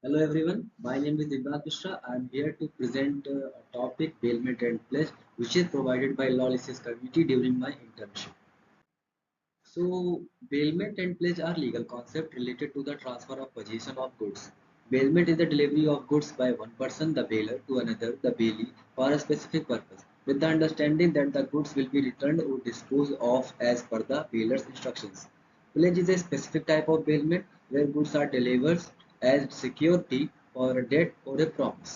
Hello everyone, my name is Divyant Mishra. I am here to present a topic bailment and pledge which is provided by Law License Committee during my internship. So, bailment and pledge are legal concepts related to the transfer of possession of goods. Bailment is the delivery of goods by one person, the bailer, to another, the bailee, for a specific purpose, with the understanding that the goods will be returned or disposed of as per the bailer's instructions. Pledge is a specific type of bailment where goods are delivered as security for a debt or a promise.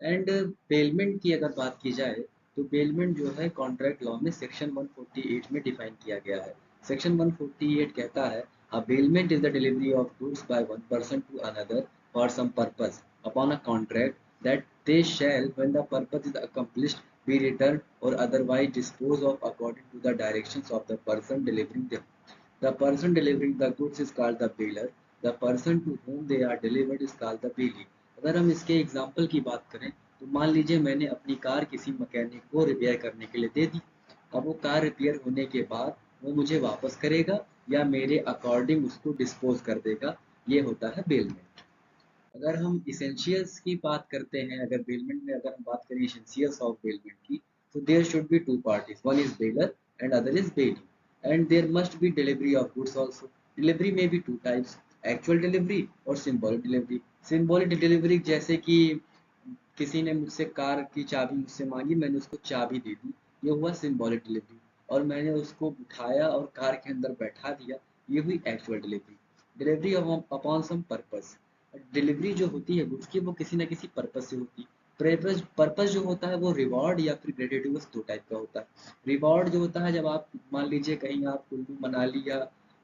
And bailment की अगर बात की जाए तो bailment जो है contract law में section 148 में डिफाइन किया गया है। सेक्शन 148 कहता है a bailment is the delivery of goods by one person to another for some purpose upon a contract that they shall when the purpose is accomplished be returned or otherwise disposed of according to the directions of the person delivering them. The person delivering the goods is called the bailer. The person to whom they are delivered is called the bailee. अगर हम इसके example की बात करें तो मान लीजिए मैंने अपनी कार किसी मैकेनिक को रिपेयर करने के लिए दे दी। अब वो कार रिपेयर होने के बाद वो मुझे वापस करेगा या मेरे अकॉर्डिंग उसको डिस्पोज कर देगा, ये होता है बेलमेंट। अगर हम इसेंशियल्स की बात करते हैं, अगर बेलमेंट में अगर हम बात करें इसेंशियल्स ऑफ बेलमेंट की, तो there should be two parties, one is bailor and other is bailee and there must be delivery of goods also. Delivery में भी टू टाइप्स, एक्चुअल डिलीवरी और सिंबॉलिक डिलीवरी। सिंबॉलिक डिलीवरी जैसे कि किसी ने मुझसे कार की चाबी मुझसे मांगी, मैंने उसको चाबी दे दी, ये हुआ सिंबॉलिक डिलीवरी। और मैंने उसको उठाया और कार के अंदर बैठा दिया, ये हुई actual delivery. Delivery upon some purpose, delivery जो होती है गुड्स की वो किसी ना किसी पर्पस से होती है। पर्पस जो होता है वो रिवॉर्ड या फिर ग्रेटिट्यूड दो टाइप का होता है। रिवॉर्ड जो होता है जब आप मान लीजिए कहीं आप कुल्लू मनाली या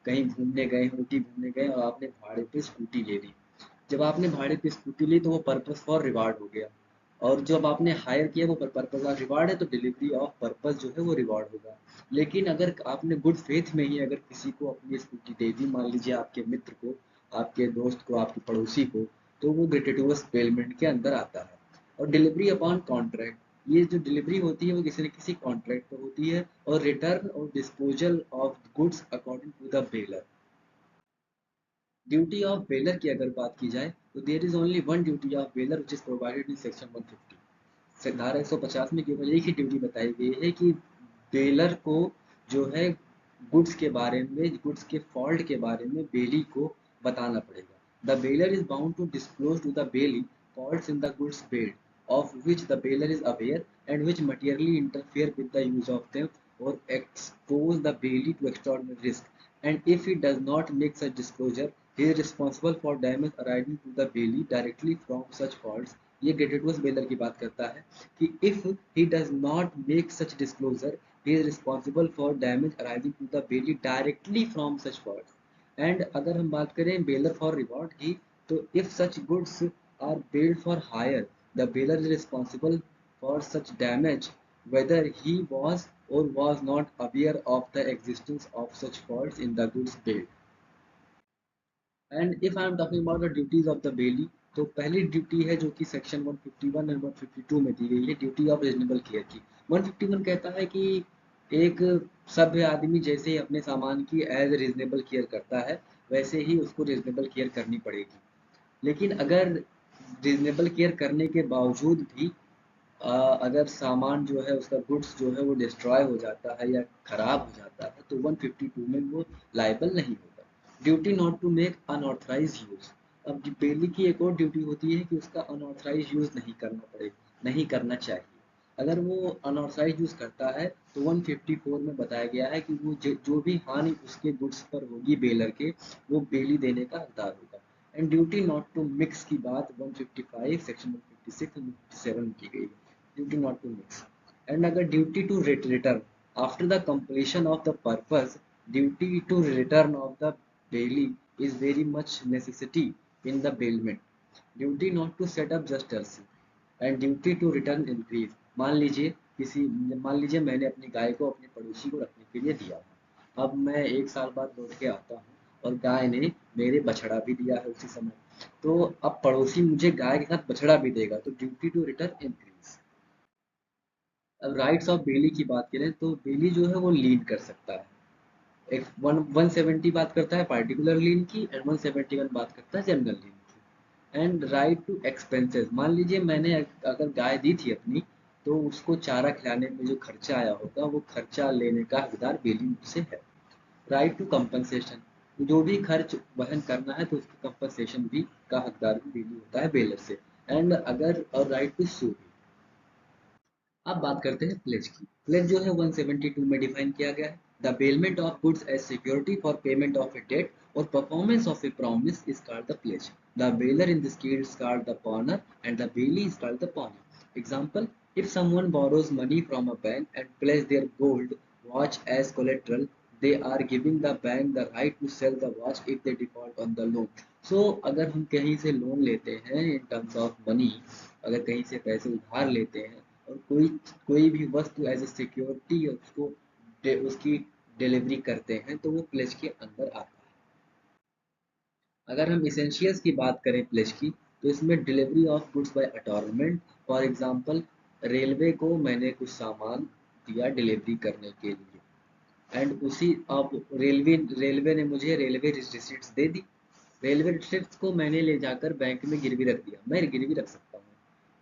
कहीं घूमने गए, ऊटी घूमने गए और आपने भाड़े पे स्कूटी ले ली। जब आपने भाड़े पे स्कूटी ली तो वो पर्पस फॉर रिवार्ड हो गया। और जब आपने हायर किया वो पर्पस ऑफ रिवार्ड है, तो डिलीवरी ऑफ पर्पस जो है वो रिवार्ड होगा। लेकिन अगर आपने गुड फेथ में ही अगर किसी को अपनी स्कूटी दे दी, मान लीजिए आपके मित्र को, आपके दोस्त को, आपके पड़ोसी को, तो वो ग्रेटिट्यूड पेमेंट के अंदर आता है। और डिलीवरी अपॉन कॉन्ट्रैक्ट, ये जो डिलीवरी होती है वो किसी न किसी कॉन्ट्रैक्ट पर होती है। और रिटर्न और disposal of goods according to the bailor. Duty of bailor की अगर बात की जाए तो there is only one duty of bailor which is provided in section 150। धारा 150 में केवल एक ही ड्यूटी बताई गई है कि बेलर को जो है गुड्स के बारे में, गुड्स के फॉल्ट के बारे में बेली को बताना पड़ेगा। The bailor is bound to disclose to the bailee faults in the goods bailed of which the baler is aware and which materially interfere with the use of them or expose the bailee to extraordinary risk, and if he does not make such disclosure he is responsible for damage arising to the bailee directly from such faults। ये gratitude baler की बात करता है कि if he does not make such disclosure he is responsible for damage arising to the bailee directly from such faults। And अगर हम बात करें बेलर फॉर रिवॉर्ड की, तो if such goods are bailed for hire the bailor is responsible for such damage whether he was or was not aware of the existence of such faults in the goods billed। And if I am talking about the duties of the belly, तो पहली duty है जो कि section 151 and 152 में दी गई है, duty of reasonable care की। 151 कहता है कि एक सभ्य आदमी जैसे ही अपने सामान की एज रीजनेबल केयर करता है वैसे ही उसको रीजनेबल केयर करनी पड़ेगी। लेकिन अगर रीजनेबल केयर करने के बावजूद भी अगर सामान जो है उसका गुड्स जो है वो डिस्ट्रॉय हो जाता है या खराब हो जाता है तो 152 में वो लाइबल नहीं होगा। Duty not to make unauthorise use, अब बेली की एक और ड्यूटी होती है कि उसका अनऑथराइज यूज नहीं करना पड़ेगा, नहीं करना चाहिए। अगर वो अनऑथराइज यूज करता है तो 154 में बताया गया है कि वो जो भी हानि उसके गुड्स पर होगी बेलर के, वो बेली देने का हकदार होगा। And duty not to mix की बात 155 सेक्शन 156 और 57 में की गई है, duty not to mix. And अगर duty to return after the completion of the purpose, duty to return of the bailee is very much necessity in the bailment। Duty not to set up justice and duty to return increase. मान लीजिए मैंने अपनी गाय को अपने पड़ोसी को रखने के लिए दिया, अब मैं एक साल बाद लौट के आता हूँ और गाय ने मेरे बछड़ा भी दिया है उसी समय, तो अब पड़ोसी मुझे गाय के साथ बछड़ा भी देगा, तो ड्यूटी टू रिटर्न इंक्रीज। अब राइट्स ऑफ बेली की बात करें तो बेली जो है वो लीन कर सकता है। एक 170 बात करता है पार्टिकुलर लीन की एंड 171 बात करता है जनरल लीन की। एंड राइट टू एक्सपेंसेस, मान लीजिए मैंने अगर गाय दी थी अपनी, तो उसको चारा खिलाने में जो खर्चा आया होगा वो खर्चा लेने का हकदार बेली मुझसे है। राइट टू कंपनसेशन, जो भी खर्च वहन करना है तो उसकी कंपनसेशन भी का हकदार भी बेली होता है बेलर से। एंड अगर और राइट टू सू भी। अब बात करते हैं प्लेज की। प्लेज जो है 172 में डिफाइन किया गया है। The bailment of goods as security for payment of a debt और performance of a promise is called the pledge. The bailor in this case is called the pawnner and the bailey is called the pawnee. Example: if someone borrows money from a bank and pledge their gold watch as collateral, they are giving the bank the right to sell the watch if they default on the loan. So अगर हम कहीं से loan लेते हैं in terms of money, अगर कहीं से पैसे उधार लेते हैं और कोई कोई भी वस्तु एज ए सिक्योरिटी उसको उसकी डिलीवरी करते हैं तो वो प्लेज के अंदर आता है। अगर हम इसेंशियल्स की बात करें प्लेज की, तो इसमें delivery of goods by attornment. For example, railway को मैंने कुछ सामान दिया डिलीवरी करने के लिए, एंड उसी अब रेलवे ने मुझे रेलवे रिसिप्ट्स दे दी। रेलवे रिसिप्ट्स को मैंने ले जाकर बैंक में गिरवी रख दिया, मैं गिरवी रख सकता हूँ।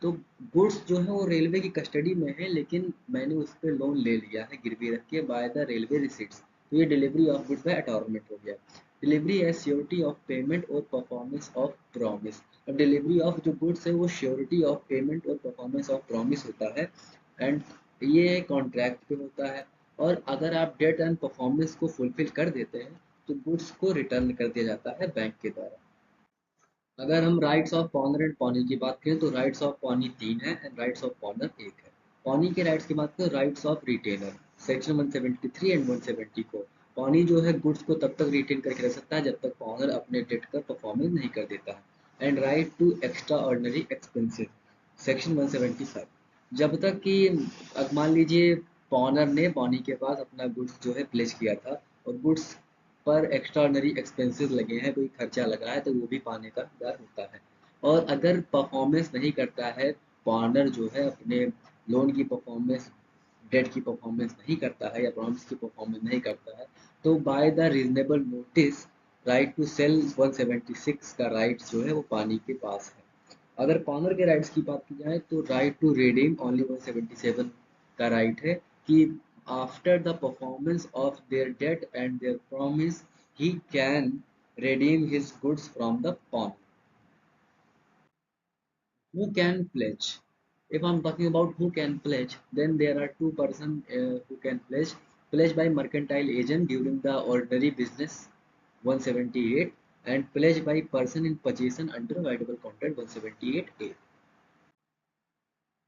तो गुड्स जो है वो रेलवे की कस्टडी में है, लेकिन मैंने उस पर लोन ले लिया है गिरवी रख के बाय द रेलवे रिसिप्ट्स, तो ये delivery of goods by attornment हो गया। Delivery as surety of payment और परफॉर्मेंस ऑफ प्रॉमिस। अब डिलीवरी ऑफ जो गुड्स है वो श्योरिटी ऑफ पेमेंट और परफॉर्मेंस ऑफ प्रॉमिस होता है, एंड ये कॉन्ट्रैक्ट पे होता है। और अगर आप डेट एंड परफॉर्मेंस को फुलफिल कर देते हैं तो गुड्स को रिटर्न कर दिया जाता है बैंक के द्वारा। अगर हम राइट्स ऑफ पॉनर एंड पॉनी की बात करें तो राइट्स ऑफ पॉनी 3 है एंड राइट्स ऑफ पॉनर 1 है। पॉनी के राइट्स की बात करें, rights of retainer section 173 and 174। Pony जो है गुड्स को तब तक रिटेन करके रख सकता है जब तक पॉनर अपने डेट का परफॉर्मेंस नहीं कर देता है। And right to extraordinary expenses section 175, जब तक कि मान लीजिए पॉनर ने पॉनी के पास अपना गुड्स जो है प्लेस किया था और गुड्स पर एक्स्ट्राऑर्डिनरी एक्सपेंसेस लगे हैं, कोई खर्चा लगा है, तो वो भी पाने का हकदार होता है। और अगर परफॉर्मेंस नहीं करता है पार्टनर जो है अपने लोन की परफॉर्मेंस, डेट की परफॉर्मेंस नहीं करता है या प्रॉमिस की परफॉर्मेंस नहीं करता है, तो by the reasonable notice right to sell 176 का राइट जो है वो पानी के पास है। अगर पार्टनर के राइट्स की बात की जाए तो राइट टू रिडीम ओनली 177 का राइट है कि after the performance of their debt and their promise, he can redeem his goods from the pawn. Who can pledge? If I'm talking about who can pledge, then there are two persons who can pledge. Pledge by mercantile agent during the ordinary business 178 and pledge by person in possession under avoidable contract 178A.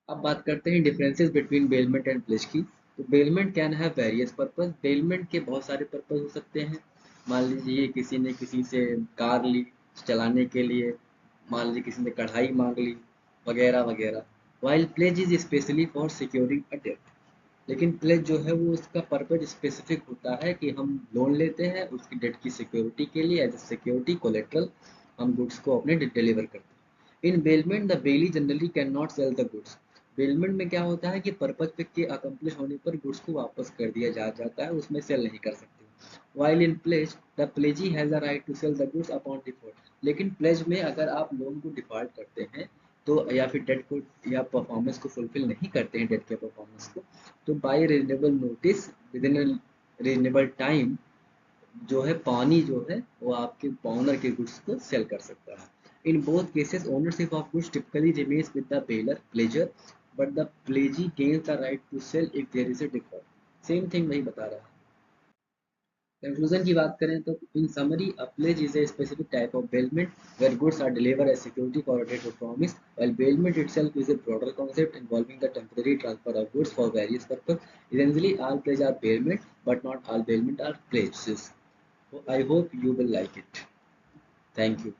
अब बात करते हैं differences between bailment and pledge की। तो bailment can have various purpose, bailment के बहुत सारे purpose हो सकते हैं। मान लीजिए किसी ने किसी से कार ली चलाने के लिए, मान लीजिए किसी ने कढ़ाई मांग ली, वगैरह वगैरह। While pledge is specially for securing a debt, लेकिन प्लेज जो है वो उसका पर्पज स्पेसिफिक होता है कि हम लोन लेते हैं उसकी डेट की सिक्योरिटी के लिए, एज ए सिक्योरिटी कोलेट्रल हम गुड्स को अपने डिलीवर करते हैं। In bailment the bailee generally can not sell the goods. Bailment में क्या होता है कि पर्पज पे के अकम्प्लिश होने पर गुड्स को वापस कर दिया जाता है, उसमें सेल नहीं कर सकते। While in pledge the pledgee has a right to sell the goods upon default, लेकिन प्लेज में अगर आप लोन को डिफॉल्ट करते हैं तो या फिर डेट को या परफॉर्मेंस को फुलफिल नहीं करते हैं डेट के परफॉर्मेंस को, तो by reasonable notice within reasonable time जो है पानी जो है वो आपके ओनर के गुड्स को सेल कर सकता है। In both cases ownership of goods typically remains with the bailor pledgor, but the pledgee gains the right to sell if there is a default. Same thing वही बता रहा है। कंक्लूजन की बात करें तो in summary a pledge is a specific type of bailment where goods are delivered as security for a debt or promise, while bailment itself is a broader concept involving the temporary transfer of goods for various purposes. Essentially, all pledge are bailment, but not all bailment are pledges. So I hope you will like it. Thank you.